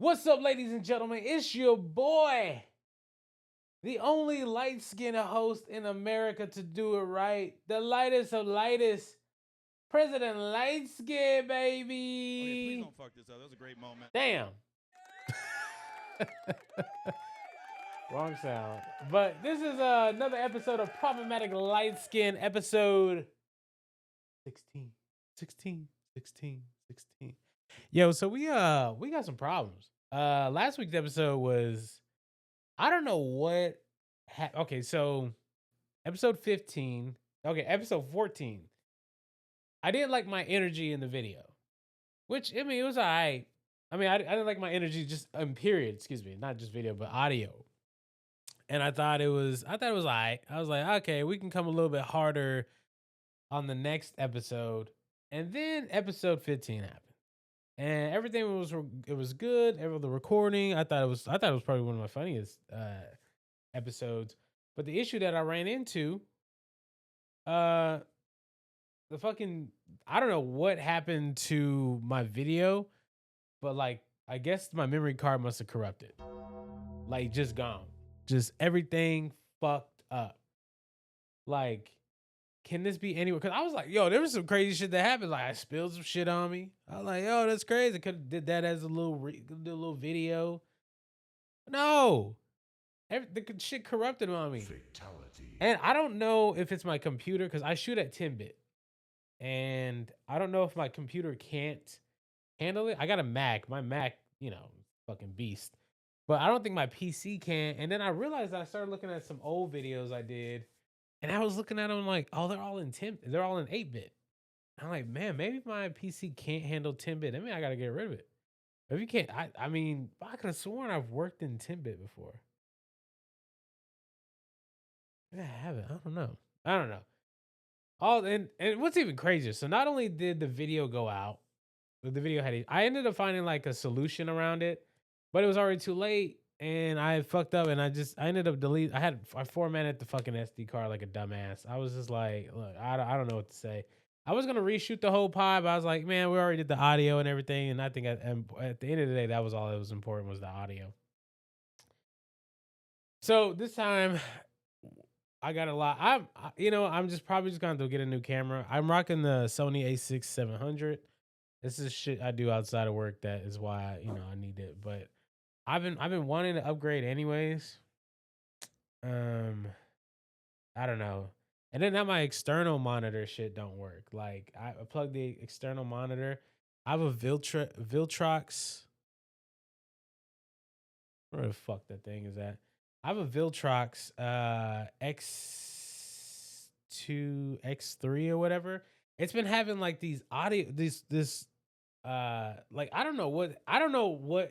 What's up, ladies and gentlemen? It's your boy, the only light-skinned host in America to do it right. The lightest of lightest, President LightSkin, baby. Okay, please don't fuck this up. That was a great moment. Damn. Wrong sound. But this is another episode of Problematic LightSkin, episode 16. Yo, so we got some problems. Last week's episode was, I don't know what okay, so episode 15, episode 14. I didn't like my energy in the video, which, I mean, it was all right. I mean, I didn't like my energy just period, excuse me, not just video, but audio. And I thought it was all right. I was like, okay, we can come a little bit harder on the next episode. And then episode 15 happened. And everything was good. The recording, I thought it was probably one of my funniest episodes. But the issue that I ran into, the fucking, I don't know what happened to my video, but like, I guess my memory card must have corrupted. Like, just gone. Just everything fucked up. Like, can this be anywhere? Because I was like, yo, there was some crazy shit that happened. Like, I spilled some shit on me. I was like, yo, that's crazy. Could have did that as a little video. No. The shit corrupted on me. Fatality. And I don't know if it's my computer, because I shoot at 10-bit. And I don't know if my computer can't handle it. I got a Mac. My Mac, fucking beast. But I don't think my PC can. And then I realized I started looking at some old videos I did. And I was looking at them like, oh, they're all in 8-bit. I'm like, man, maybe my PC can't handle 10-bit. I mean, I got to get rid of it. If you can't, I mean, I could have sworn I've worked in 10-bit before. Yeah, I haven't. I don't know. Oh, and what's even crazier? So not only did the video go out, but the video I ended up finding like a solution around it, but it was already too late. And I fucked up, and I ended up deleting. I formatted the fucking SD card like a dumbass. I was just like, look, I don't know what to say. I was gonna reshoot the whole pod, but I was like, man, we already did the audio and everything, and I think at the end of the day, that was all that was important, was the audio. So this time, I got a lot. I'm just probably just gonna get a new camera. I'm rocking the Sony A6 700. This is shit I do outside of work. That is why I need it, but. I've been wanting to upgrade anyways. I don't know. And then now my external monitor shit don't work. Like, I plugged the external monitor. I have a Viltrox. Where the fuck that thing is at? I have a Viltrox X2 X3 or whatever. It's been having like these audio this like I don't know what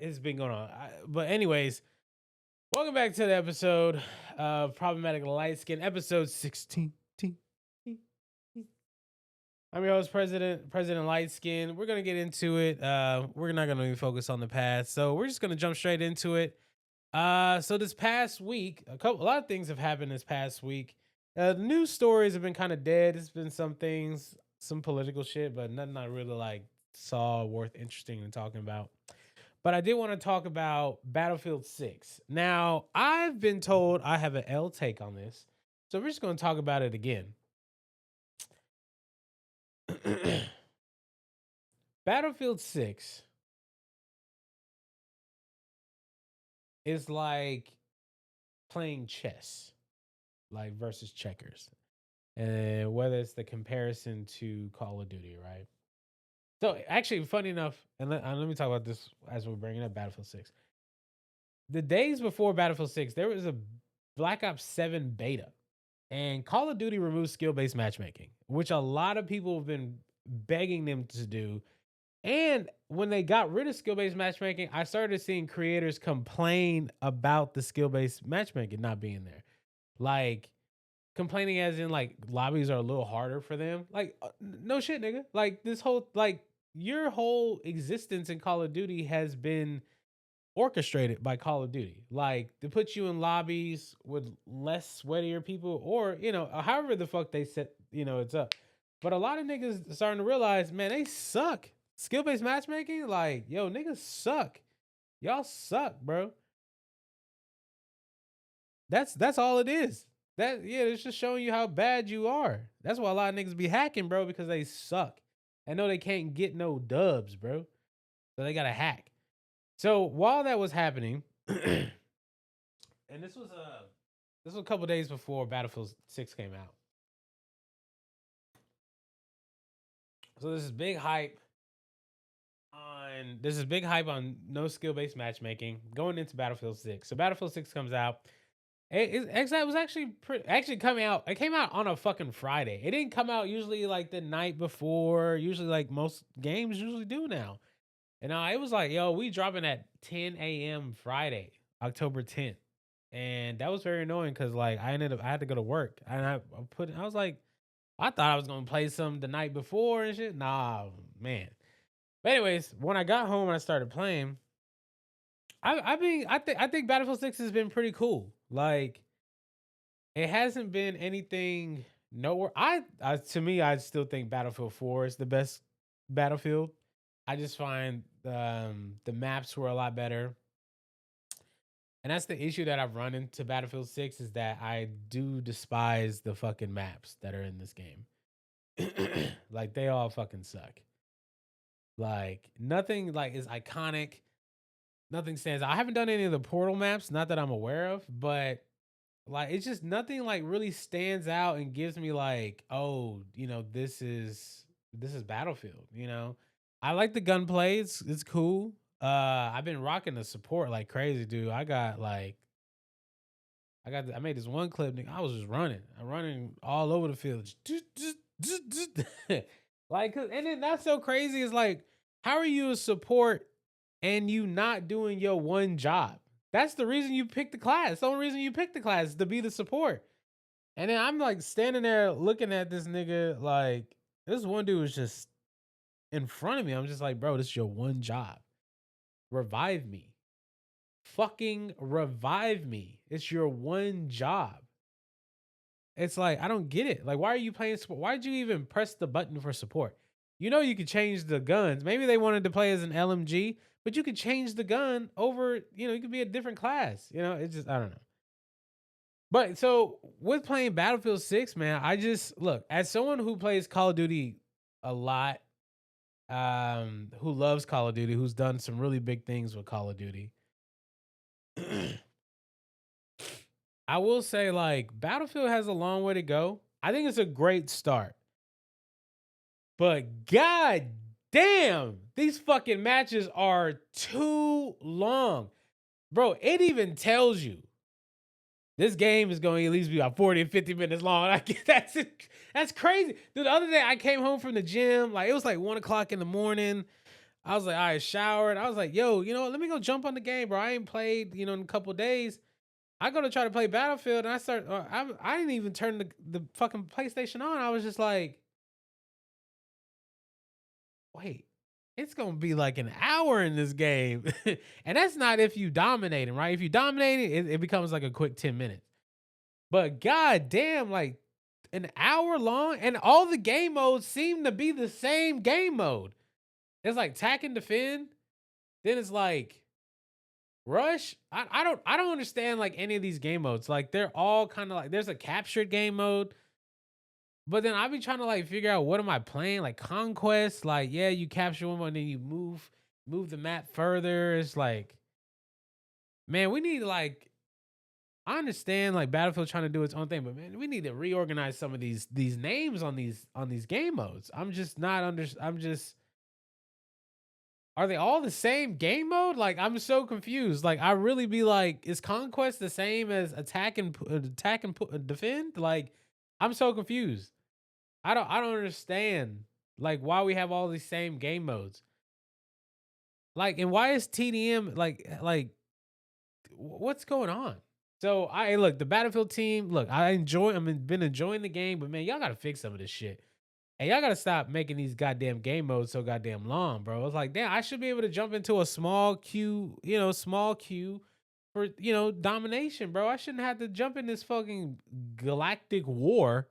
has been going on. But anyways, welcome back to the episode of Problematic LightSkin, episode 16. I'm your host, President LightSkin. We're gonna get into it. We're not gonna even focus on the past, so we're just gonna jump straight into it. So this past week, a lot of things have happened this past week. The news stories have been kind of dead. It's been some things, some political shit, but nothing I really like saw worth interesting in talking about. But I did want to talk about Battlefield 6. Now, I've been told I have an L take on this, so we're just going to talk about it again. Battlefield 6 is like playing chess, like versus checkers. And whether it's the comparison to Call of Duty, right? So actually, funny enough, and let me talk about this as we're bringing up Battlefield 6. The days before Battlefield 6, there was a Black Ops 7 beta, and Call of Duty removed skill-based matchmaking, which a lot of people have been begging them to do. And when they got rid of skill-based matchmaking, I started seeing creators complain about the skill-based matchmaking not being there. Like, complaining as in, like, lobbies are a little harder for them. Like, no shit, nigga. Like, your whole existence in Call of Duty has been orchestrated by Call of Duty. Like, to put you in lobbies with less sweatier people, or, however the fuck they set, it's up. But a lot of niggas are starting to realize, man, they suck. Skill-based matchmaking, like, yo, niggas suck. Y'all suck, bro. That's all it is. It's just showing you how bad you are. That's why a lot of niggas be hacking, bro, because they suck. I know they can't get no dubs, bro. So they gotta hack. So while that was happening, and this was a couple days before Battlefield 6 came out. So there's this big hype on no skill based matchmaking going into Battlefield 6. So Battlefield 6 comes out. It was actually coming out. It came out on a fucking Friday. It didn't come out usually like the night before. Usually like most games usually do now. And it was like, yo, we dropping at 10 a.m. Friday, October 10th. And that was very annoying because like I had to go to work. And I was like, I thought I was gonna play some the night before and shit. Nah, man. But anyways, when I got home and I started playing, I think Battlefield 6 has been pretty cool. Like it hasn't been anything nowhere. To me, I still think Battlefield 4 is the best Battlefield. I just find the maps were a lot better. And that's the issue that I've run into Battlefield 6 is that I do despise the fucking maps that are in this game. Like they all fucking suck. Like nothing like is iconic. Nothing stands out. I haven't done any of the portal maps, not that I'm aware of, but like it's just nothing like really stands out and gives me like, oh, this is Battlefield, I like the gunplay. It's cool. I've been rocking the support like crazy, dude. I made this one clip, nigga. I was just running. I'm running all over the field. Like, and then that's so crazy. Is like, how are you a support and you not doing your one job? That's the reason you picked the class. The only reason you picked the class is to be the support. And then I'm like standing there looking at this nigga. Like, this one dude was just in front of me. I'm just like, bro, this is your one job. Revive me. Fucking revive me. It's your one job. It's like, I don't get it. Like, why are you playing support? Why did you even press the button for support? You could change the guns. Maybe they wanted to play as an LMG, but you could change the gun over, you could be a different class. It's just, I don't know. But so with playing Battlefield 6, man, I just look as someone who plays Call of Duty a lot, who loves Call of Duty, who's done some really big things with Call of Duty. I will say, like, Battlefield has a long way to go. I think it's a great start. But god damn, these fucking matches are too long. Bro, it even tells you this game is going to at least be about 40 and 50 minutes long. That's crazy. Dude, the other day I came home from the gym. Like, it was like 1 o'clock in the morning. I was like, I showered. I was like, yo, let me go jump on the game, bro. I ain't played, in a couple days. I go to try to play Battlefield, and I didn't even turn the fucking PlayStation on. I was just like, wait, it's gonna be like an hour in this game, and that's not if you dominating, right? If you dominating, it becomes like a quick 10 minutes. But god damn, like an hour long, and all the game modes seem to be the same game mode. It's like tack and defend. Then it's like rush. I don't understand like any of these game modes. Like they're all kind of like there's a captured game mode. But then I be trying to like figure out what am I playing? Like conquest, like yeah, you capture one and then you move the map further. It's like, man, we need like I understand like Battlefield trying to do its own thing, but man, we need to reorganize some of these names on these game modes. I'm just are they all the same game mode? Like I'm so confused. Like I really be like, is conquest the same as attack and defend? Like I'm so confused. I don't understand like why we have all these same game modes. Like and why is TDM like what's going on? So I look the Battlefield team. Look, been enjoying the game, but man, y'all gotta fix some of this shit. And y'all gotta stop making these goddamn game modes so goddamn long, bro. It's like, damn, I should be able to jump into a small queue, for domination, bro. I shouldn't have to jump in this fucking galactic war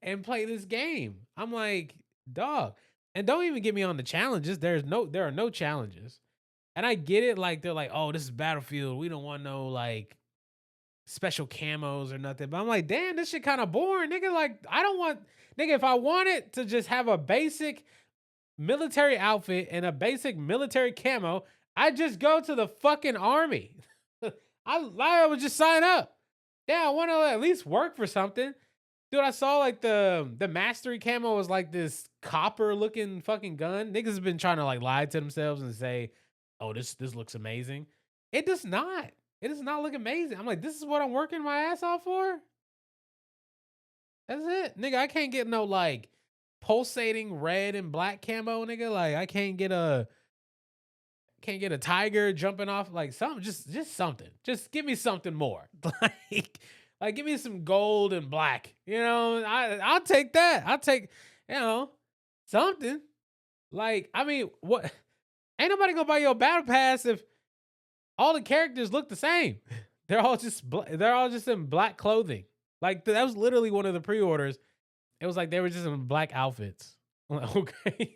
and play this game. I'm like, dog. And don't even get me on the challenges. There are no challenges. And I get it, like they're like, oh, this is Battlefield. We don't want no like special camos or nothing. But I'm like, damn, this shit kind of boring, nigga. Like, I don't want, nigga, if I wanted to just have a basic military outfit and a basic military camo, I just go to the fucking army. I would just sign up. Yeah, I want to at least work for something. Dude, I saw like the mastery camo was like this copper looking fucking gun. Niggas have been trying to like lie to themselves and say, "Oh, this looks amazing." It does not. It does not look amazing. I'm like, this is what I'm working my ass off for. That's it, nigga. I can't get no like pulsating red and black camo, nigga. Like I can't get a tiger jumping off like something. Just something. Just give me something more. Like give me some gold and black. You know, I'll take that. I'll take, you know, something. Like, I mean, what ain't nobody gonna buy your battle pass if all the characters look the same. They're all just in black clothing. Like that was literally one of the pre-orders. It was like they were just in black outfits. I'm like, okay.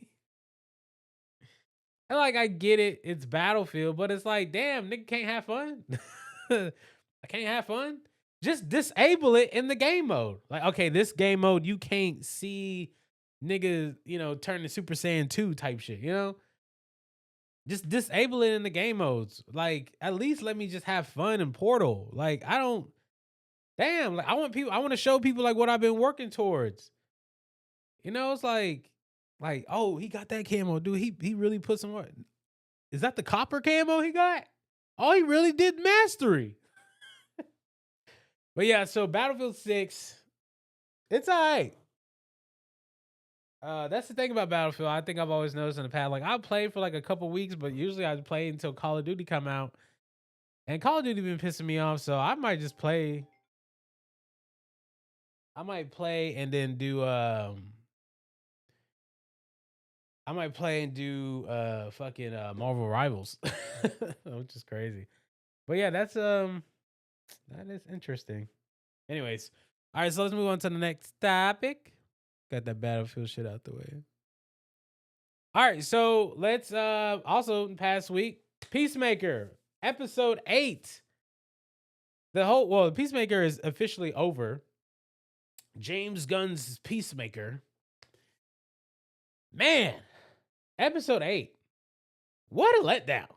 And like I get it, it's Battlefield, but it's like, damn, nigga can't have fun. I can't have fun. Just disable it in the game mode. Like, okay, this game mode, you can't see niggas, you know, turn to Super Saiyan 2 type shit, you know? Just disable it in the game modes. Like, at least let me just have fun in Portal. Like, I don't damn, like I want to show people like what I've been working towards. You know, it's like, oh, he got that camo, dude. He really put some work. Is that the copper camo he got? Oh, he really did mastery. But yeah, so Battlefield 6, it's all right. That's the thing about Battlefield. I think I've always noticed in the past. Like I'll play for like a couple weeks, but usually I play until Call of Duty come out. And Call of Duty been pissing me off, so I might just play. I might play and then do I might play and do fucking Marvel Rivals. Which is crazy. But yeah, that is interesting. Anyways, all right, so let's move on to the next topic. Got that Battlefield shit out the way. All right, so let's also past week, Peacemaker, episode 8. The Peacemaker is officially over. James Gunn's Peacemaker. Man, episode 8. What a letdown.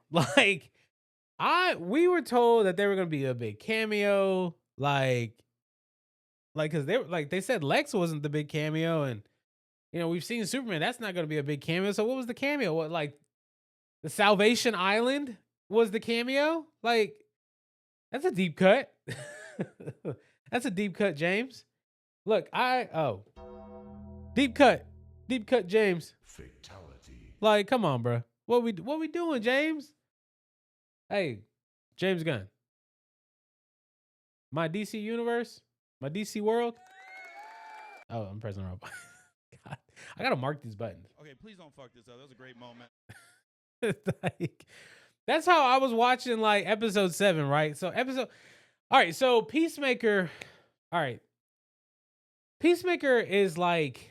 We were told that there were gonna be a big cameo, because they said Lex wasn't the big cameo, and you know we've seen Superman. That's not going to be a big cameo. So what was the cameo? What like the Salvation Island was the cameo? Like that's a deep cut. That's a deep cut, James. Look, deep cut, James. Fatality. Like, come on, bro. What we doing, James? Hey, James Gunn. My DC universe. My DC world? Oh, I'm pressing the wrong button. God, I gotta mark these buttons. Okay, please don't fuck this up. That was a great moment. Like, that's how I was watching like episode 7, right? All right, so Peacemaker. All right. Peacemaker is like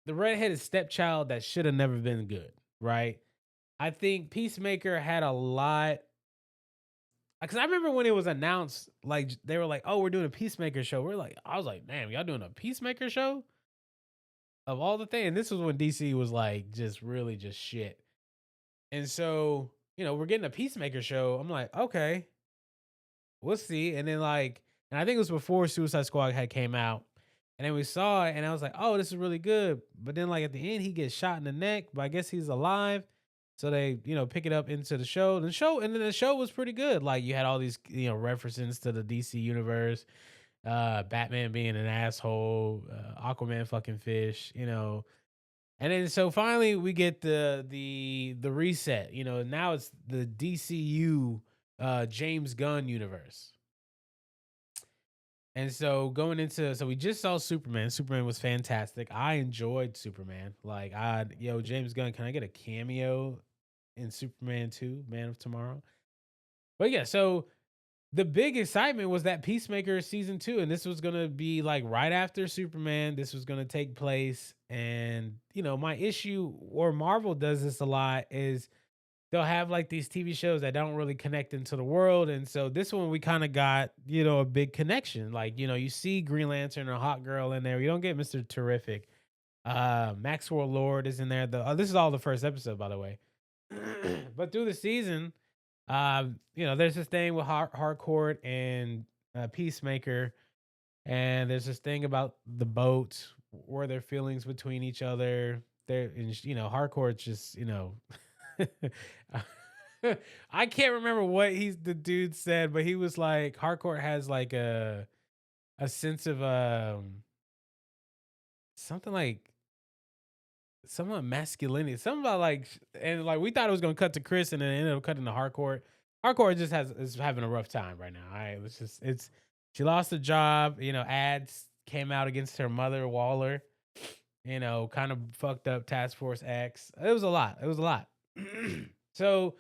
the redheaded stepchild that should have never been good, right? I think Peacemaker had a lot. Because I remember when it was announced, like they were like, "Oh, we're doing a Peacemaker show." I was like, "Damn, y'all doing a Peacemaker show?" Of all the things, and this was when DC was like just really just shit. And so, you know, we're getting a Peacemaker show. I'm like, okay, we'll see. And then and I think it was before Suicide Squad had came out, and then we saw it, and I was like, "Oh, this is really good." But then at the end, he gets shot in the neck, but I guess he's alive. So they, pick it up into the show. And the show was pretty good. Like you had all these, references to the DC universe, Batman being an asshole, Aquaman fucking fish, And then so finally we get the reset. Now it's the DCU James Gunn universe. And so so we just saw Superman. Superman was fantastic. I enjoyed Superman. James Gunn, can I get a cameo in Superman 2, Man of Tomorrow? But yeah, so the big excitement was that Peacemaker season 2, and this was gonna be like right after Superman. This was gonna take place, and my issue, or Marvel does this a lot, is they'll have like these TV shows that don't really connect into the world. And so this one we kind of got, a big connection. Like, you see Green Lantern or Hot Girl in there. You don't get Mr. Terrific. Maxwell Lord is in there. This is all the first episode, by the way. But through the season, there's this thing with Harcourt and Peacemaker, and there's this thing about the boat where their feelings between each other. Harcourt's just, I can't remember what the dude said, but he was like, Harcourt has like a sense of something like somewhat masculinity, something about like, and like we thought it was gonna cut to Chris, and then it ended up cutting to Harcourt. Harcourt just is having a rough time right now. All right, she lost the job. Ads came out against her mother, Waller. Kind of fucked up Task Force X. It was a lot. It was a lot. So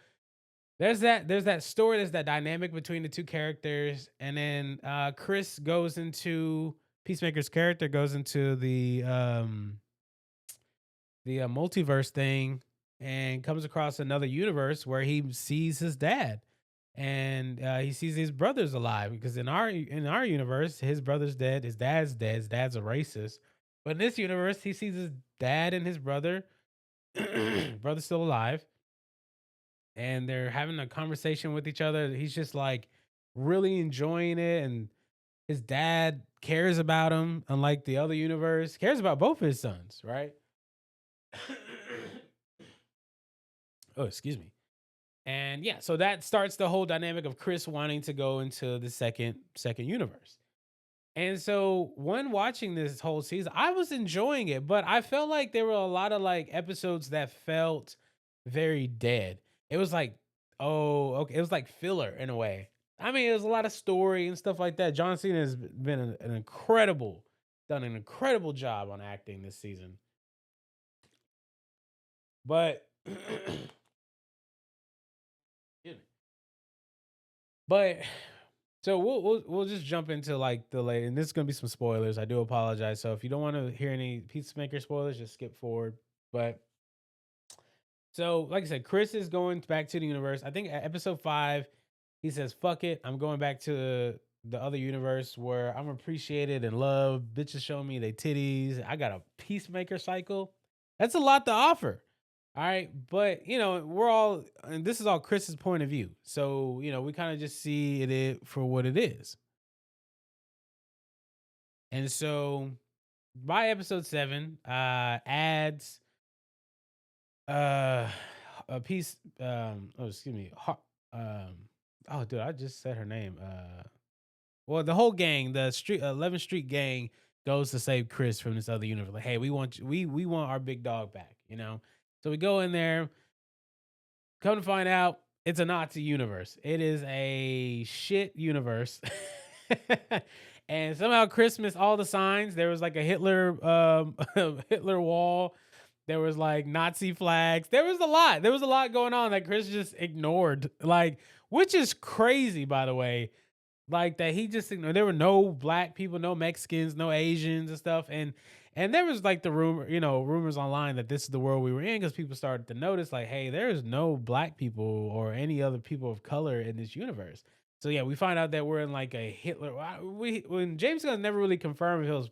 there's that story. There's that dynamic between the two characters, and then Chris goes into Peacemaker's character goes into the multiverse thing and comes across another universe where he sees his dad, and he sees his brothers alive, because in our universe his brother's dead, his dad's dead, his dad's a racist. But in this universe he sees his dad and his brother brother's still alive, and they're having a conversation with each other. He's just like really enjoying it, and his dad cares about him, unlike the other universe, cares about both his sons, right? Oh, excuse me. And yeah, so that starts the whole dynamic of Chris wanting to go into the second universe. And so when watching this whole season, I was enjoying it, but I felt like there were a lot of like episodes that felt very dead. It was like, oh, okay, it was like filler in a way. I mean, it was a lot of story and stuff like that. John Cena has been done an incredible job on acting this season. But excuse me. But so we'll just jump into like the late, and this is gonna be some spoilers. I do apologize. So if you don't want to hear any Peacemaker spoilers, just skip forward. But so, like I said, Chris is going back to the universe. I think at episode 5, he says, "Fuck it, I'm going back to the other universe where I'm appreciated and loved. Bitches showing me they titties. I got a Peacemaker cycle. That's a lot to offer." All right, but we're all, and this is all Chris's point of view. So we kind of just see it for what it is. And so by episode 7, ads, uh, a piece, oh excuse me, oh dude, I just said her name. Well, the whole gang, the street 11th Street gang, goes to save Chris from this other universe. Like, hey, we want you, we want our big dog back. So we go in there. Come to find out, it's a Nazi universe. It is a shit universe. And somehow Chris missed all the signs. There was like a Hitler Hitler wall. There was like Nazi flags. There was a lot. There was a lot going on that Chris just ignored. Like, which is crazy, by the way. Like that he just ignored. There were no black people, no Mexicans, no Asians and stuff. And there was like the rumors online that this is the world we were in, because people started to notice like, hey, there's no black people or any other people of color in this universe. So yeah, we find out that we're in like a Hitler. When James Gunn never really confirmed if it was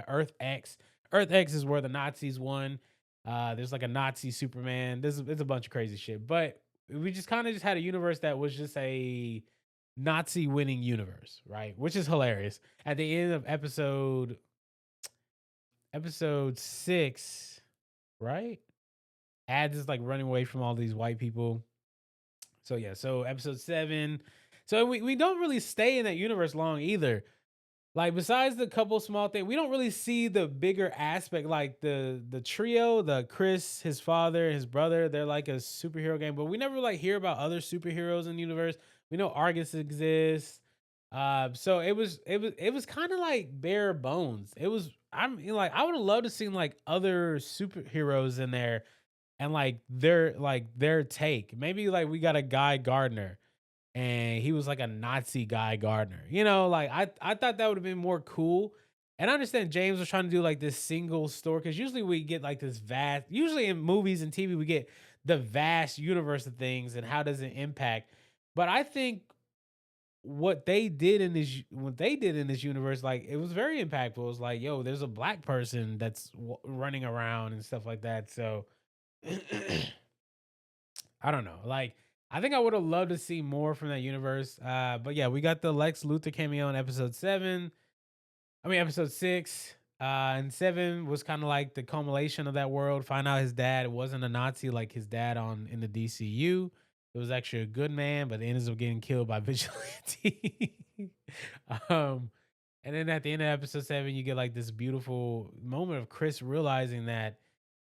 Earth X. Earth X is where the Nazis won. There's like a Nazi Superman. It's a bunch of crazy shit. But we just kind of just had a universe that was just a Nazi winning universe, right? Which is hilarious. At the end of episode 6, right? Ads is like running away from all these white people. So yeah, so episode 7. So we don't really stay in that universe long either. Like, besides the couple small things, we don't really see the bigger aspect, like the trio, the Chris, his father, his brother. They're like a superhero gang, but we never like hear about other superheroes in the universe. We know Argus exists. So it was kind of like bare bones. I would have loved to see like other superheroes in there, and like their take. Maybe like we got a Guy Gardner, and he was like a Nazi Guy Gardner. Like I thought that would have been more cool. And I understand James was trying to do like this single story, because usually we get like this vast. Usually in movies and TV we get the vast universe of things and how does it impact. But I think what they did in this universe, like it was very impactful. It was like, yo, there's a black person that's running around and stuff like that. So I don't know. Like, I think I would have loved to see more from that universe. But yeah, we got the Lex Luthor cameo in episode 7. I mean, episode 6. And 7 was kind of like the culmination of that world. Find out his dad wasn't a Nazi like his dad on in the DCU. It was actually a good man, but he ends up getting killed by vigilante. um, and then at the end of episode 7, you get like this beautiful moment of Chris realizing that,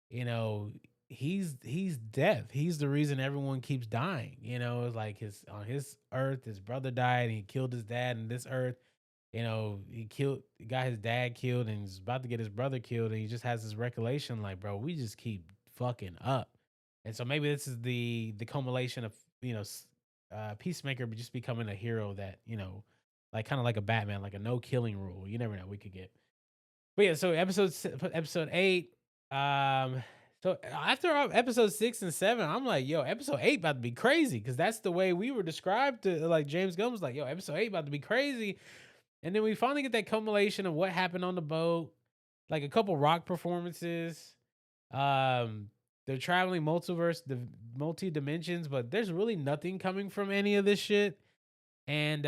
you know, he's deaf. He's the reason everyone keeps dying. You know, it's like his on his earth, his brother died and he killed his dad, and this earth, you know, he got his dad killed and he's about to get his brother killed, and he just has this recollection like, bro, we just keep fucking up. And so maybe this is the culmination of, you know, Peacemaker just becoming a hero that, you know, like kind of like a Batman, like a no killing rule. You never know, we could get. But yeah, so episode 8. So after episode 6 and 7, I'm like, yo, episode 8 about to be crazy, because that's the way we were described to, like James Gunn was like, yo, episode 8 about to be crazy. And then we finally get that culmination of what happened on the boat, like a couple rock performances. Um, they're traveling multiverse, the multi dimensions, but there's really nothing coming from any of this shit. And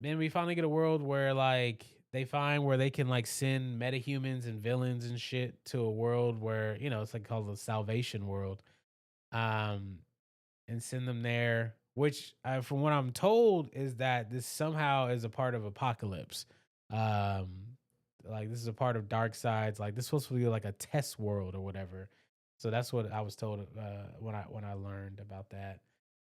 then we finally get a world where like they find where they can like send metahumans and villains and shit to a world where, you know, it's like called the salvation world. Um, and send them there, which from what I'm told is that this somehow is a part of Apocalypse. Um, like this is a part of Dark Sides. Like this is supposed to be like a test world or whatever. So that's what I was told when I learned about that.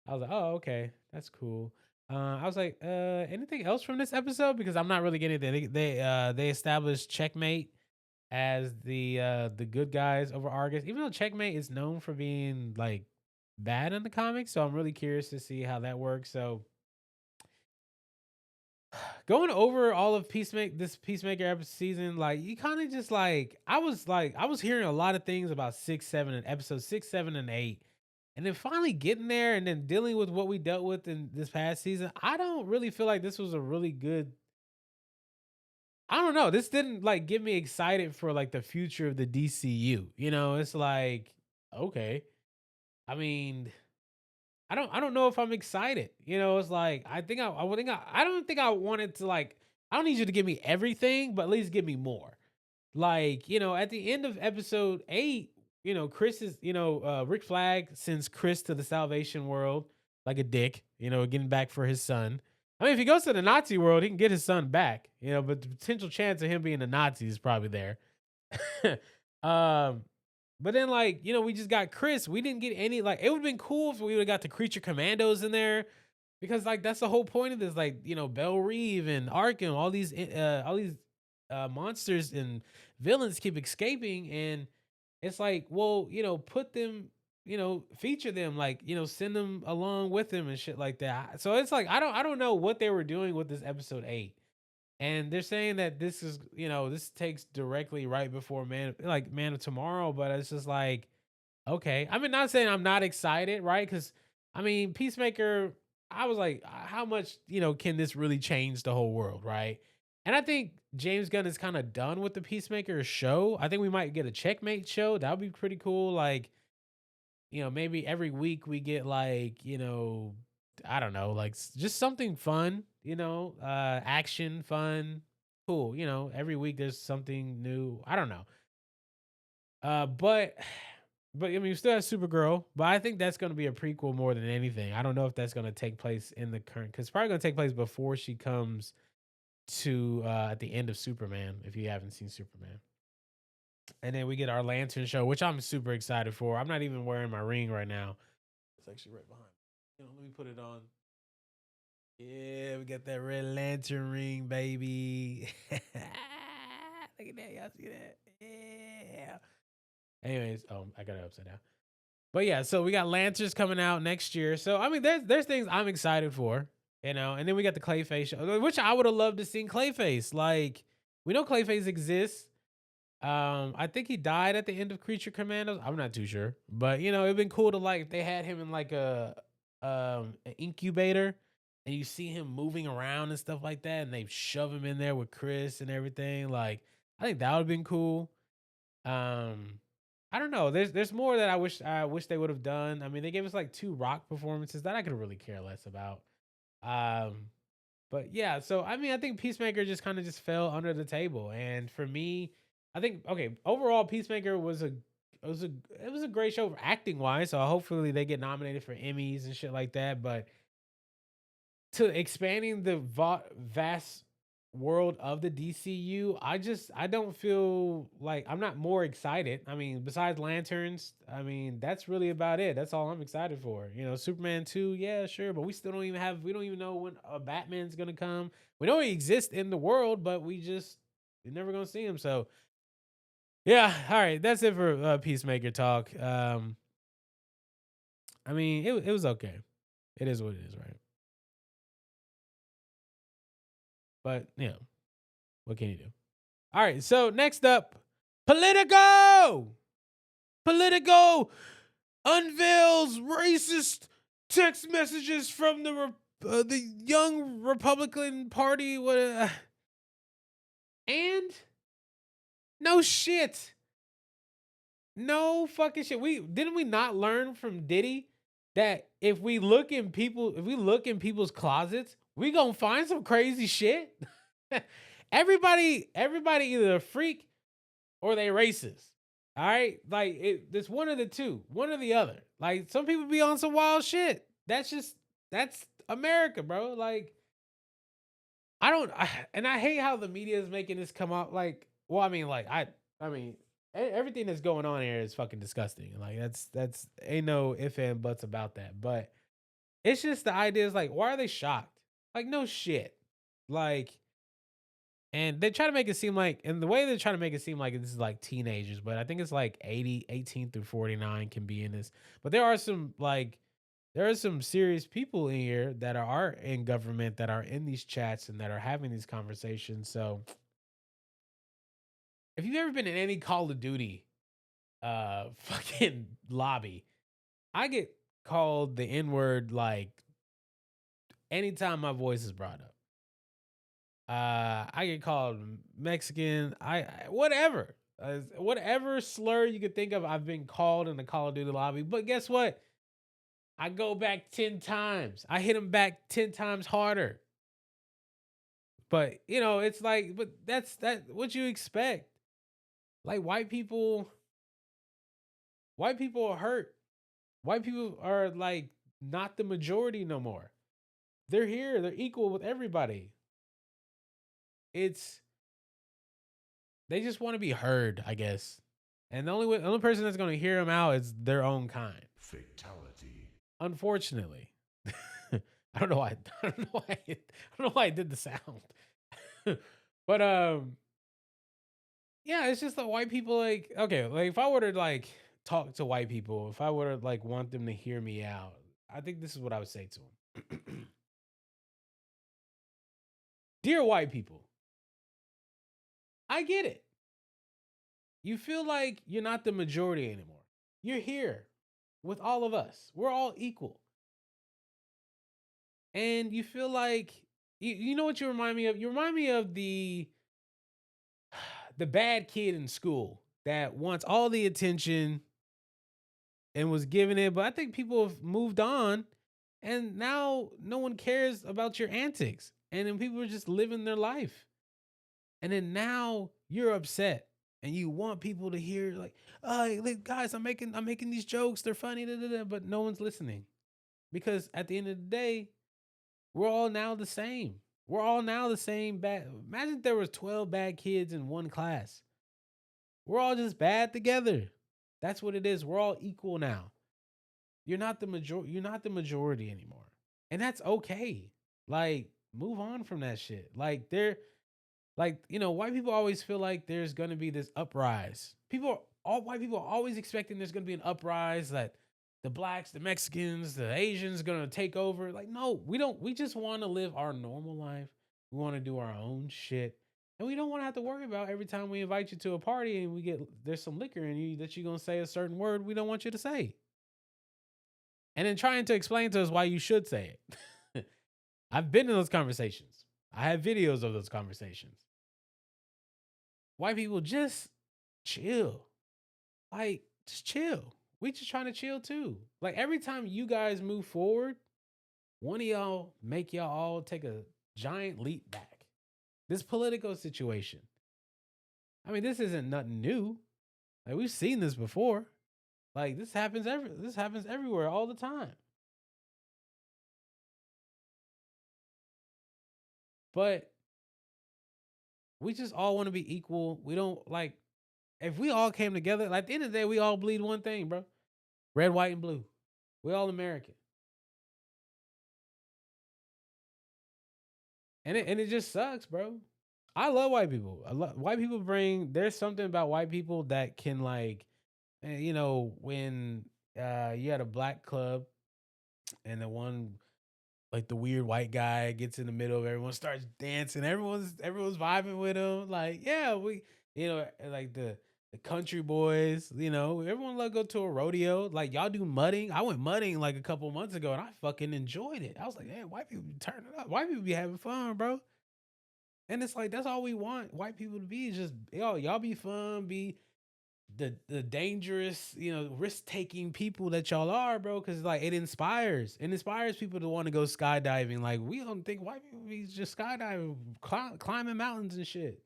I was like, oh, okay, that's cool. I was like, anything else from this episode? Because I'm not really getting it. They established Checkmate as the good guys over Argus, even though Checkmate is known for being like bad in the comics. So I'm really curious to see how that works. So going over all of this Peacemaker season, like you kind of just like I was hearing a lot of things about 6, 7, and episode 6, 7, and 8. And then finally getting there and then dealing with what we dealt with in this past season, I don't really feel like this was a really good. I don't know. This didn't like get me excited for like the future of the DCU. You know, it's like, okay. I mean, I don't know if I'm excited. You know, it's like I don't think I wanted to like I don't need you to give me everything, but at least give me more. Like, you know, at the end of episode 8, you know, Chris is, you know, Rick Flag sends Chris to the Salvation world like a dick, you know, getting back for his son. I mean, if he goes to the Nazi world, he can get his son back, you know, but the potential chance of him being a Nazi is probably there. um, but then, like, you know, we just got Chris. We didn't get any, like, it would have been cool if we would have got the Creature Commandos in there, because, like, that's the whole point of this. Like, you know, Belle Reeve and Arkham, all these monsters and villains keep escaping. And it's like, well, you know, put them, you know, feature them, like, you know, send them along with them and shit like that. So it's like, I don't know what they were doing with this episode 8. And they're saying that this is, you know, this takes directly right before Man of Tomorrow, but it's just like, okay. I mean, not saying I'm not excited, right? Because I mean, Peacemaker, I was like, how much, you know, can this really change the whole world, right? And I think James Gunn is kind of done with the Peacemaker show. I think we might get a Checkmate show. That would be pretty cool. Like, you know, maybe every week we get like, you know, I don't know, like just something fun, you know, action, fun, cool. You know, every week there's something new. I don't know. But but I mean, we still have Supergirl, but I think that's going to be a prequel more than anything. I don't know if that's going to take place in the current, because it's probably going to take place before she comes to at the end of Superman. If you haven't seen Superman, and then we get our Lantern show, which I'm super excited for. I'm not even wearing my ring right now. It's actually right behind me. You know, let me put it on. Yeah, we got that red lantern ring, baby. Look at that. Y'all see that? Yeah. Anyways, I got it upside down. But yeah, so we got Lanterns coming out next year. So I mean, there's things I'm excited for, you know. And then we got the Clayface show, which I would have loved to see Clayface. Like, we know Clayface exists. I think he died at the end of Creature Commandos. I'm not too sure, but it'd been cool to like if they had him in like a an incubator, and you see him moving around and stuff like that, and they shove him in there with Chris and everything. Like, I think that would have been cool. Um, I don't know. There's more that I wish they would have done. I mean, they gave us like two rock performances that I could really care less about. Um, but yeah, so I mean, I think Peacemaker just kind of just fell under the table, and for me, I think okay, overall, Peacemaker was a great show for acting wise. So hopefully they get nominated for Emmys and shit like that. But to expanding the vast world of the DCU, I don't feel like I'm not more excited. I mean, besides Lanterns, I mean, that's really about it. That's all I'm excited for. Superman 2, yeah, sure, but we don't even know when a Batman's gonna come. We know he exists in the world, but we're never gonna see him. So yeah, all right, that's it for Peacemaker talk. I mean, it was okay. It is what it is, right? But what can you do? All right, so next up, Politico. Politico unveils racist text messages from the young Republican Party. And no shit, no fucking shit. We not learn from Diddy that if we look in people's closets, we gonna find some crazy shit. everybody either a freak or they racist. All right, like it's one of the two, one or the other. Like some people be on some wild shit. That's America, bro. Like and I hate how the media is making this come out. Like, well, I mean, I mean, everything that's going on here is fucking disgusting. Like that's ain't no if and buts about that. But it's just the idea is like, why are they shocked? Like, no shit. Like, and they try to make it seem like, and the way they're trying to make it seem like this is like teenagers, but I think it's like 18 through 49 can be in this. But there are some serious people in here that are in government that are in these chats and that are having these conversations. So if you've ever been in any Call of Duty fucking lobby, I get called the N-word like anytime my voice is brought up. I get called Mexican. Whatever, whatever slur you could think of, I've been called in the Call of Duty lobby. But guess what? I go back 10 times. I hit him back 10 times harder. But it's like, but that's what you expect. Like white people are hurt. White people are like not the majority no more. They're here. They're equal with everybody. It's They just want to be heard, I guess. And the only person that's going to hear them out is their own kind. Fatality. Unfortunately, I don't know why. I don't know why. I don't know why I did the sound. But yeah, it's just that white people like okay, like if I were to like talk to white people, if I were to like want them to hear me out, I think this is what I would say to them. Dear white people, I get it. You feel like you're not the majority anymore. You're here with all of us. We're all equal. And you feel like you know what you remind me of? You remind me of the bad kid in school that wants all the attention and was given it, but I think people have moved on and now no one cares about your antics. And then people are just living their life. And then now you're upset and you want people to hear like, like, guys, I'm making these jokes, they're funny, da, da, da," but no one's listening. Because at the end of the day, we're all now the same. We're all now the same bad. Imagine if there was 12 bad kids in one class. We're all just bad together. That's what it is. We're all equal now. You're not the majority anymore. And that's okay. Like, move on from that shit. White people always feel like there's gonna be this uprise. All white people are always expecting there's gonna be an uprise that the blacks, the Mexicans, the Asians gonna take over. Like, no, we don't. We just want to live our normal life. We want to do our own shit. And we don't want to have to worry about every time we invite you to a party and there's some liquor in you that you're gonna say a certain word we don't want you to say. And then trying to explain to us why you should say it. I've been in those conversations. I have videos of those conversations. White people just chill. Like, just chill. We just trying to chill too. Like every time you guys move forward, one of y'all make y'all all take a giant leap back. This Politico situation. I mean, this isn't nothing new. Like we've seen this before. Like this happens everywhere all the time. But we just all want to be equal. We don't like if we all came together, like at the end of the day, we all bleed one thing, bro. Red, white, and blue. We all American. And it just sucks, bro. I love white people. White people there's something about white people that can like when you had a black club and the one like the weird white guy gets in the middle of everyone starts dancing, everyone's vibing with him. Like, yeah, like the country boys, everyone love go to a rodeo. Like y'all do mudding. I went mudding like a couple months ago and I fucking enjoyed it. I was like, hey, white people be turning up. White people be having fun, bro. And it's like that's all we want white people to be is just y'all be fun, be the dangerous, risk taking people that y'all are, bro. Because like it inspires people to want to go skydiving. Like we don't think white people be just skydiving, climbing mountains and shit.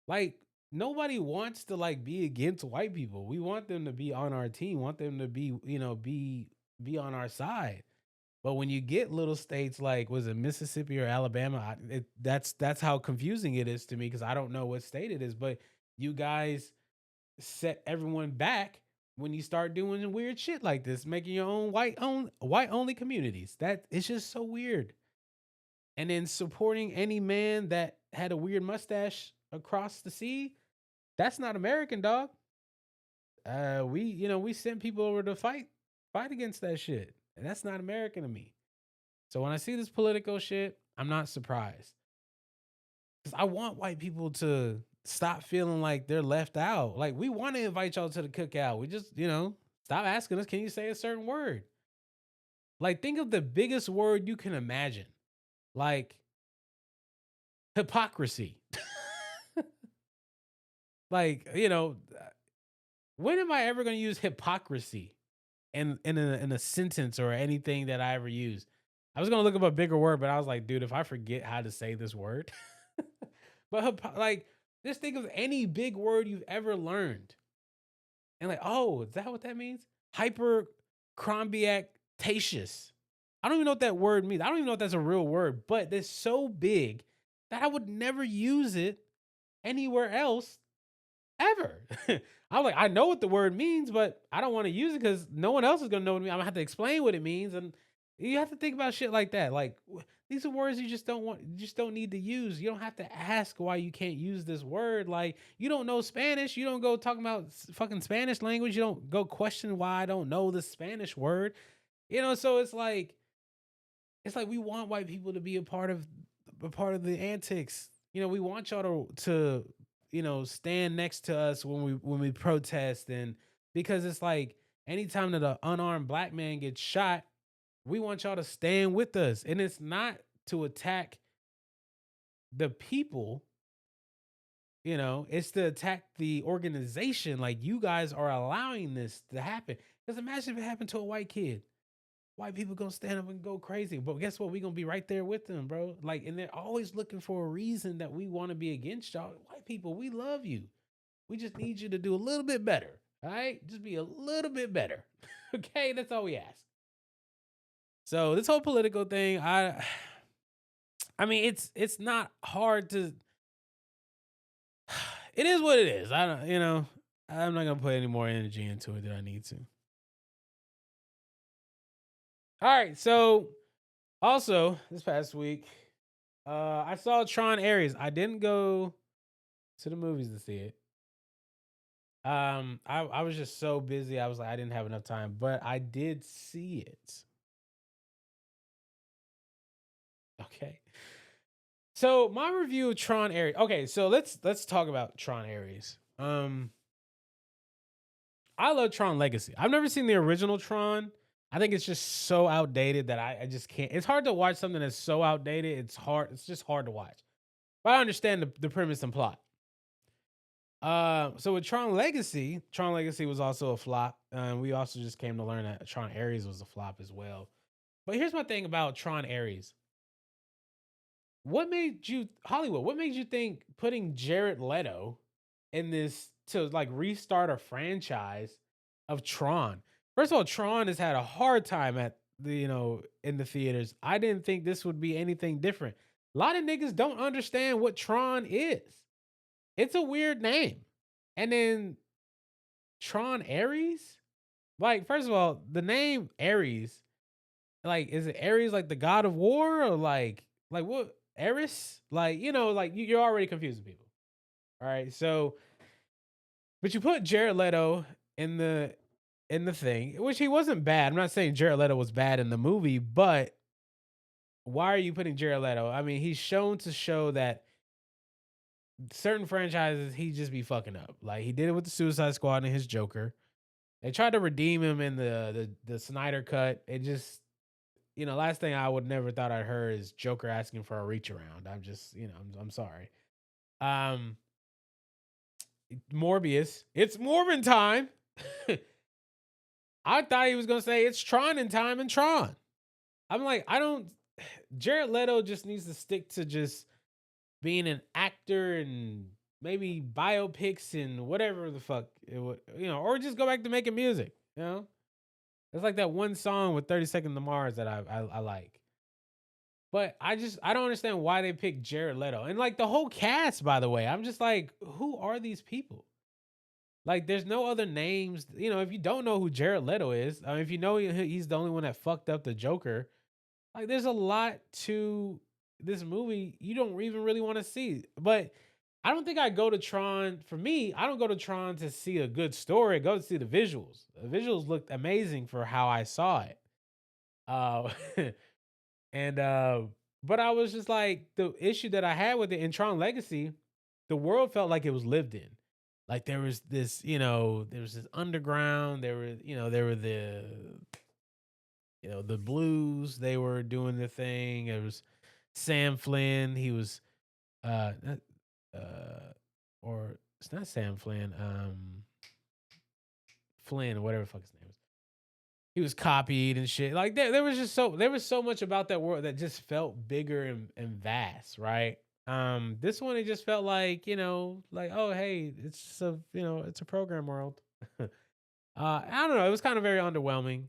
Like nobody wants to like be against white people. We want them to be on our team. Want them to be be on our side. But when you get little states like was it Mississippi or Alabama, that's how confusing it is to me because I don't know what state it is. But you guys set everyone back when you start doing weird shit like this, making your own white only communities. That it's just so weird. And then supporting any man that had a weird mustache across the sea, that's not American, dog. We sent people over to fight against that shit. And that's not American to me. So when I see this political shit, I'm not surprised. Cuz I want white people to stop feeling like they're left out. Like we want to invite y'all to the cookout. We just, stop asking us, can you say a certain word? Like think of the biggest word you can imagine. Like hypocrisy. Like, when am I ever going to use hypocrisy in a sentence or anything that I ever use? I was going to look up a bigger word, but I was like, dude, if I forget how to say this word. But like just think of any big word you've ever learned. And like, oh, is that what that means? Hypercrombiactatious. I don't even know what that word means. I don't even know if that's a real word, but it's so big that I would never use it anywhere else ever. I'm like, I know what the word means, but I don't want to use it because no one else is gonna know what it means. I'm gonna have to explain what it means, and you have to think about shit like that. Like these are words you just don't need to use. You don't have to ask why you can't use this word. Like you don't know Spanish, you don't go talking about fucking Spanish language. You don't go question why I don't know the Spanish word. So it's like we want white people to be a part of the antics. We want y'all to stand next to us when we protest, and because it's like anytime that an unarmed black man gets shot, we want y'all to stand with us. And it's not to attack the people, it's to attack the organization. Like you guys are allowing this to happen. Because imagine if it happened to a white kid. White people gonna stand up and go crazy. But guess what? We gonna be right there with them, bro. Like, and they're always looking for a reason that we want to be against y'all. White people, we love you. We just need you to do a little bit better. All right? Just be a little bit better. Okay? That's all we ask. So this whole political thing, I mean, it's not hard to it is what it is. I don't, I'm not gonna put any more energy into it than I need to. All right, so also this past week, I saw Tron Ares. I didn't go to the movies to see it. I was just so busy. I was like, I didn't have enough time, but I did see it. Okay. So my review of Tron Ares. Okay, so let's talk about Tron Ares. I love Tron Legacy. I've never seen the original Tron. I think it's just so outdated that I just can't. It's hard to watch something that's so outdated. It's hard. It's just hard to watch. But I understand the premise and plot. So with Tron Legacy was also a flop. We also just came to learn that Tron Ares was a flop as well. But here's my thing about Tron Ares. What made you Hollywood? What made you think putting Jared Leto in this to like restart a franchise of Tron? First of all, Tron has had a hard time at in the theaters. I didn't think this would be anything different. A lot of niggas don't understand what Tron is. It's a weird name. And then Tron Ares? Like, first of all, the name Ares, like, is it Ares like the god of war or like what Ares? Like, like you're already confusing people. All right. So, but you put Jared Leto in the thing, which he wasn't bad. I'm not saying Jared Leto was bad in the movie, but why are you putting Jared Leto? I mean, he's shown to show that certain franchises he just be fucking up. Like he did it with the Suicide Squad and his Joker. They tried to redeem him in the Snyder cut. It just last thing I would never thought I'd heard is Joker asking for a reach around. I'm just, I'm sorry. Um Morbius. It's Morbin time. I thought he was gonna say it's Tron in time and Tron. I'm like, I don't Jared Leto just needs to stick to just being an actor and maybe biopics and whatever the fuck it would, or just go back to making music. It's like that one song with 30 Seconds to Mars that I like. But I don't understand why they picked Jared Leto. And like the whole cast, by the way, I'm just like, who are these people? Like, there's no other names. If you don't know who Jared Leto is, I mean, if you know he's the only one that fucked up the Joker, like, there's a lot to this movie you don't even really want to see. But I don't think I go to Tron. For me, I don't go to Tron to see a good story. I go to see the visuals. The visuals looked amazing for how I saw it. Uh, and but I was just like, the issue that I had with it in Tron Legacy, the world felt like it was lived in. Like there was this, there was this underground. There were the blues. They were doing the thing. It was Sam Flynn. He was not, or it's not Sam Flynn. Flynn, whatever the fuck his name is. He was copied and shit. Like there was so much about that world that just felt bigger and vast, right? This one it just felt like, like, oh hey, it's a program world. I don't know, it was kind of very underwhelming.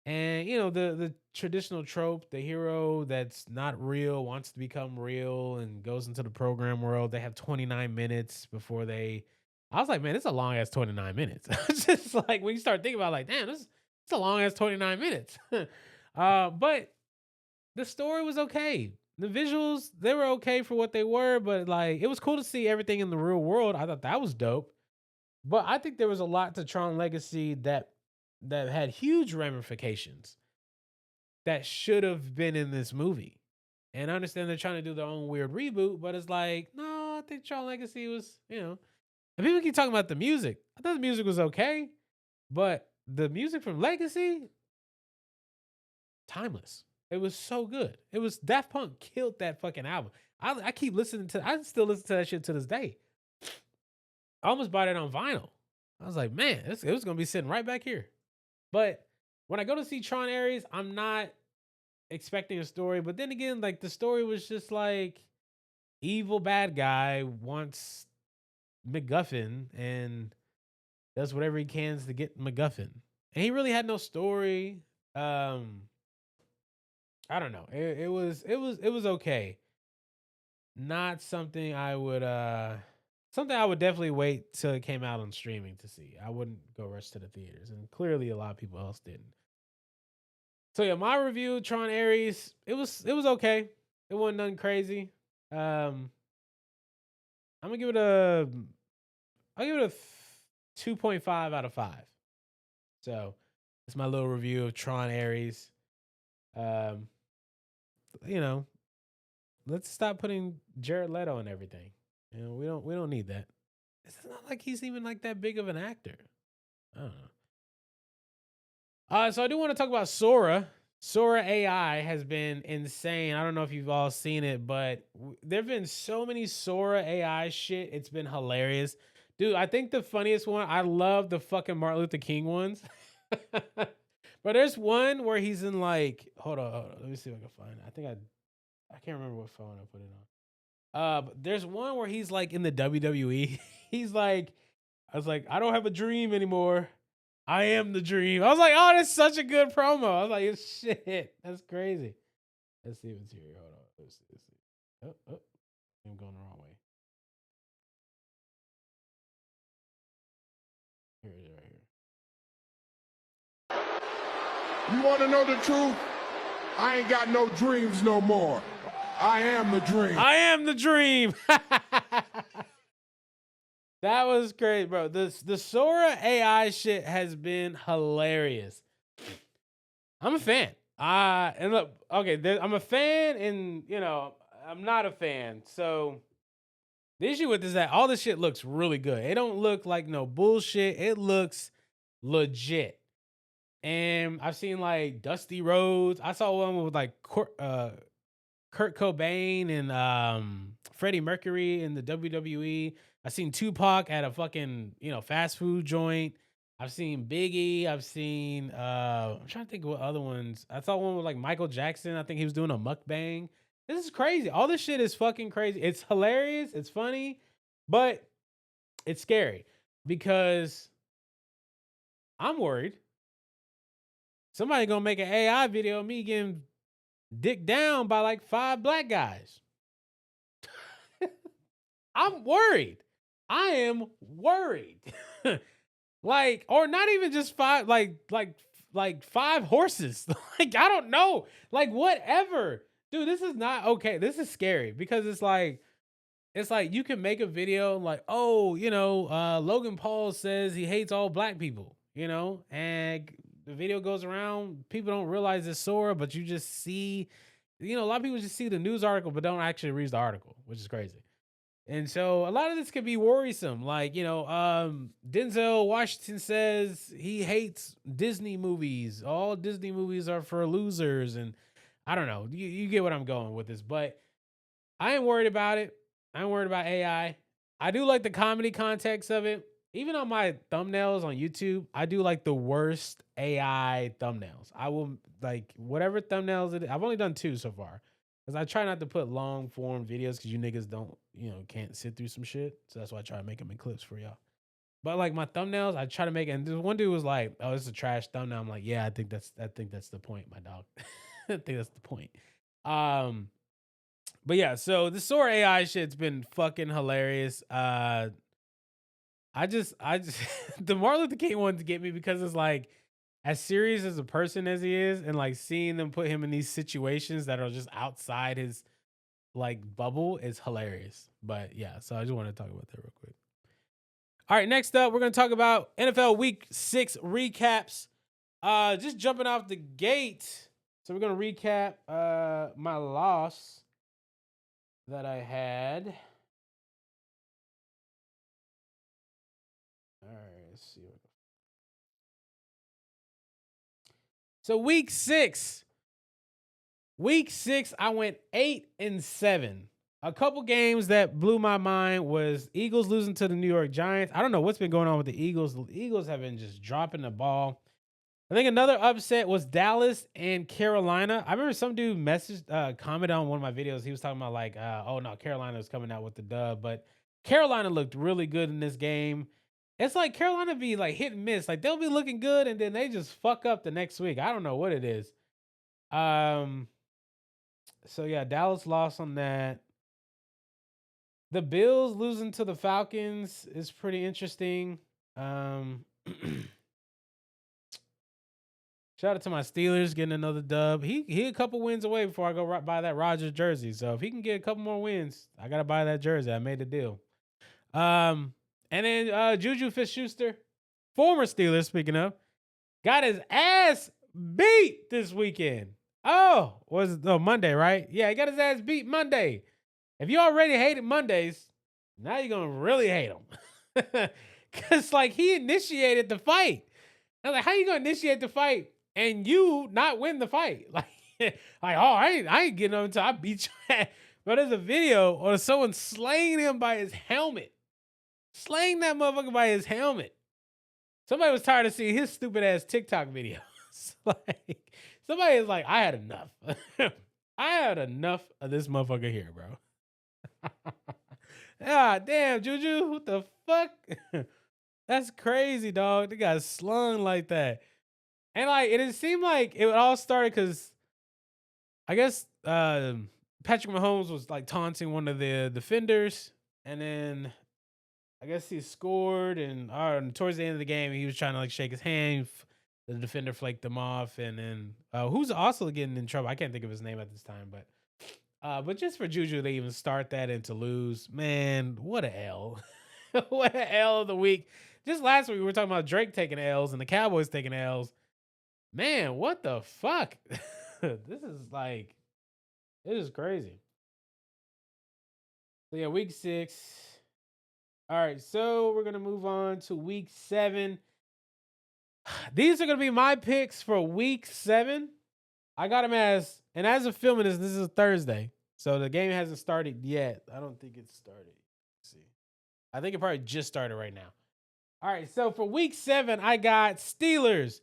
And the traditional trope, the hero that's not real wants to become real and goes into the program world. They have 29 minutes before they. I was like, man, it's a long ass 29 minutes. It's just like when you start thinking about, like, damn, it's a long ass 29 minutes. But the story was okay. The visuals, they were okay for what they were, but like it was cool to see everything in the real world. I thought that was dope. But I think there was a lot to Tron Legacy that had huge ramifications that should have been in this movie. And I understand they're trying to do their own weird reboot, but it's like, no, I think Tron Legacy was. And people keep talking about the music. I thought the music was okay, but the music from Legacy, timeless. It was so good. It was Daft Punk killed that fucking album. I keep listening to. I still listen to that shit to this day. I almost bought it on vinyl. I was like, man, it was gonna be sitting right back here. But when I go to see Tron Ares, I'm not expecting a story. But then again, like the story was just like evil bad guy wants MacGuffin and does whatever he can to get MacGuffin. And he really had no story. I don't know. It was okay. Not something I would something I would definitely wait till it came out on streaming to see. I wouldn't go rush to the theaters, and clearly a lot of people else didn't. So yeah, my review, Tron Ares, it was okay. It wasn't nothing crazy. Um, I'm gonna give it a I'll give it a 2.5 out of 5. So it's my little review of Tron Ares. Um, you know, let's stop putting Jared Leto in everything. You know, we don't need that. It's not like he's even like that big of an actor. I don't know. So I do want to talk about Sora. Sora AI has been insane. I don't know if you've all seen it, but there've been so many Sora AI shit. It's been hilarious. Dude, I think the funniest one, I love the fucking Martin Luther King ones. But there's one where he's in like, hold on. Let me see if I can find it. I can't remember what phone I put it on. But there's one where he's like in the WWE. He's like, I was like, I don't have a dream anymore. I am the dream. I was like, oh, that's such a good promo. I was like, shit, that's crazy. Let's see if it's here. Hold on. Let's see. Oh, I'm going the wrong way. Here it is right here. You want to know the truth? I ain't got no dreams no more. I am the dream. I am the dream. That was great, bro. The Sora AI shit has been hilarious. I'm a fan. And look, okay, I'm a fan, and you know, I'm not a fan. So the issue with this is that all this shit looks really good. It don't look like no bullshit. It looks legit. And I've seen like Dusty Rhodes. I saw one with like Kurt Cobain and Freddie Mercury in the WWE. I've seen Tupac at a fucking, you know, fast food joint. I've seen Biggie. I've seen I'm trying to think of what other ones. I saw one with like Michael Jackson. I think he was doing a mukbang. This is crazy. All this shit is fucking crazy. It's hilarious. It's funny, but it's scary because I'm worried somebody gonna make an AI video of me getting dicked down by like 5 black guys. I'm worried. I am worried. Like, or not even just 5, like 5 horses. Like, I don't know. Like, whatever. Dude, this is not okay. This is scary because it's like you can make a video like, oh, you know, Logan Paul says he hates all black people, you know, and the video goes around. People don't realize it's Sora, but you just see, you know, a lot of people just see the news article, but don't actually read the article, which is crazy. And so a lot of this could be worrisome. Like, you know, Denzel Washington says he hates Disney movies. All Disney movies are for losers. And I don't know. You get what I'm going with this. But I ain't worried about it. I ain't worried about AI. I do like the comedy context of it. Even on my thumbnails on YouTube, I do like the worst AI thumbnails. I will like whatever thumbnails it is. I've only done 2 so far. Because I try not to put long form videos because you niggas don't, you know, can't sit through some shit. So that's why I try to make them in clips for y'all. But like my thumbnails, I try to make it. And this one dude was like, oh, this is a trash thumbnail. I'm like, yeah, I think that's the point, my dog. I think that's the point. But yeah, so the Sora AI shit's been fucking hilarious. I just the Martin Luther King one to get me because it's like, as serious as a person as he is, and like seeing them put him in these situations that are just outside his like bubble is hilarious. But yeah, so I just want to talk about that real quick. All right, next up, we're gonna talk about NFL Week 6 recaps. Just jumping off the gate. So we're gonna recap my loss that I had. All right, let's see. So week 6, I went 8-7. A couple games that blew my mind was Eagles losing to the New York Giants. I don't know what's been going on with the Eagles. The Eagles have been just dropping the ball. I think another upset was Dallas and Carolina. I remember some dude commented on one of my videos. He was talking about like, oh no, Carolina was coming out with the dub, but Carolina looked really good in this game. It's like Carolina be like hit and miss. Like they'll be looking good and then they just fuck up the next week. I don't know what it is. So yeah, Dallas lost on that. The Bills losing to the Falcons is pretty interesting. Shout out to my Steelers getting another dub. He a couple wins away before I go buy that Rodgers jersey. So if he can get a couple more wins, I gotta buy that jersey. I made the deal. And then Juju Fish-Schuster, former Steeler, speaking of, got his ass beat this weekend. Oh, Monday, right? Yeah, he got his ass beat Monday. If you already hated Mondays, now you're gonna really hate him. Cause like he initiated the fight. I was like, how you gonna initiate the fight and you not win the fight? Like, oh, I ain't getting on until I beat you. But there's a video of someone slaying him by his helmet. Slaying that motherfucker by his helmet. Somebody was tired of seeing his stupid ass TikTok videos. Like, somebody is like, I had enough. I had enough of this motherfucker here, bro. Ah, damn, Juju, what the fuck? That's crazy, dog. They got slung like that. And like, it seemed like it all started because I guess Patrick Mahomes was like taunting one of the defenders, and then I guess he scored, and towards the end of the game, he was trying to like shake his hand. The defender flaked him off, and then who's also getting in trouble? I can't think of his name at this time, but just for Juju to even start that and to lose, man, what a L. What a L of the week. Just last week we were talking about Drake taking L's and the Cowboys taking L's. Man, what the fuck? This is crazy. So yeah, week 6. All right, so we're gonna move on to week 7. These are gonna be my picks for week 7. I got them as of filming this is a Thursday, so the game hasn't started yet. I don't think it's started. Let's see. I think it probably just started right now. All right, so for week 7, I got Steelers,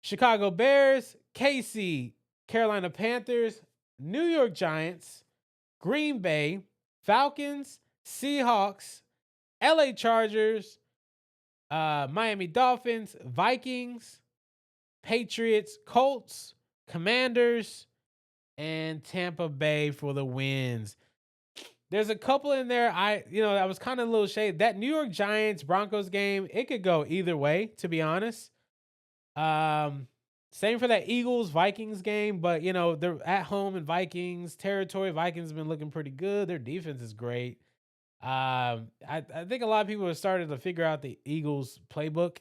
Chicago Bears, KC, Carolina Panthers, New York Giants, Green Bay, Falcons, Seahawks, LA Chargers, Miami Dolphins, Vikings, Patriots, Colts, Commanders, and Tampa Bay for the wins. There's a couple in there. I was kind of a little shade. That New York Giants Broncos game, it could go either way, to be honest. Same for that Eagles Vikings game, but they're at home in Vikings territory. Vikings have been looking pretty good. Their defense is great. I think a lot of people have started to figure out the Eagles playbook,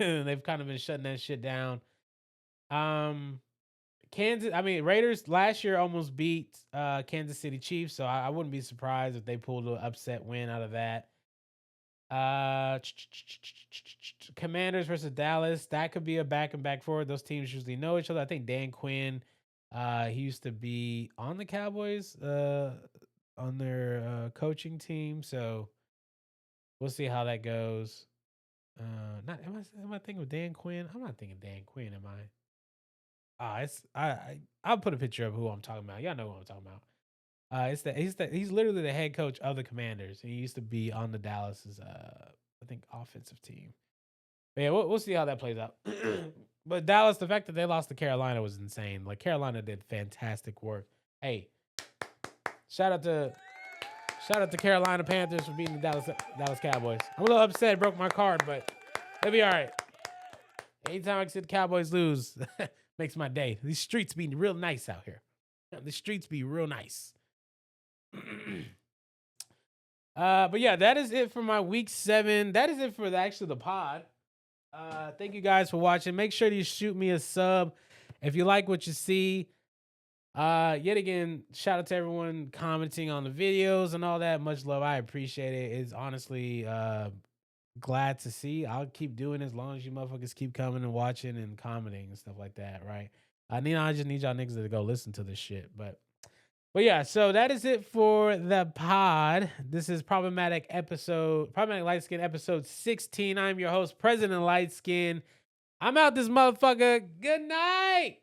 and they've kind of been shutting that shit down. Raiders last year almost beat Kansas City Chiefs, so I wouldn't be surprised if they pulled an upset win out of that. Commanders versus Dallas, that could be a back and back forward. Those teams usually know each other. I think Dan Quinn, he used to be on the Cowboys, on their coaching team, so we'll see how that goes. Am I thinking of Dan Quinn? I'm not thinking Dan Quinn, am I? I'll put a picture of who I'm talking about. Y'all know who I'm talking about. He's literally the head coach of the Commanders. He used to be on the Dallas's I think offensive team. But yeah, we'll see how that plays out. But Dallas, the fact that they lost to Carolina was insane. Like Carolina did fantastic work. Hey, shout out to Carolina Panthers for beating the Dallas Cowboys. I'm a little upset, broke my card, but it'll be all right. Anytime I see the Cowboys lose, makes my day. These streets be real nice out here. The streets be real nice. But yeah, that is it for my week 7. That is it for the pod. Thank you guys for watching. Make sure you shoot me a sub if you like what you see. Yet again, shout out to everyone commenting on the videos and all that. Much love. I appreciate it. It's honestly glad to see. I'll keep doing it as long as you motherfuckers keep coming and watching and commenting and stuff like that, right? I just need y'all niggas to go listen to this shit. But yeah, so that is it for the pod. This is Problematic LightSkin episode 16. I'm your host, President LightSkin. I'm out this motherfucker. Good night.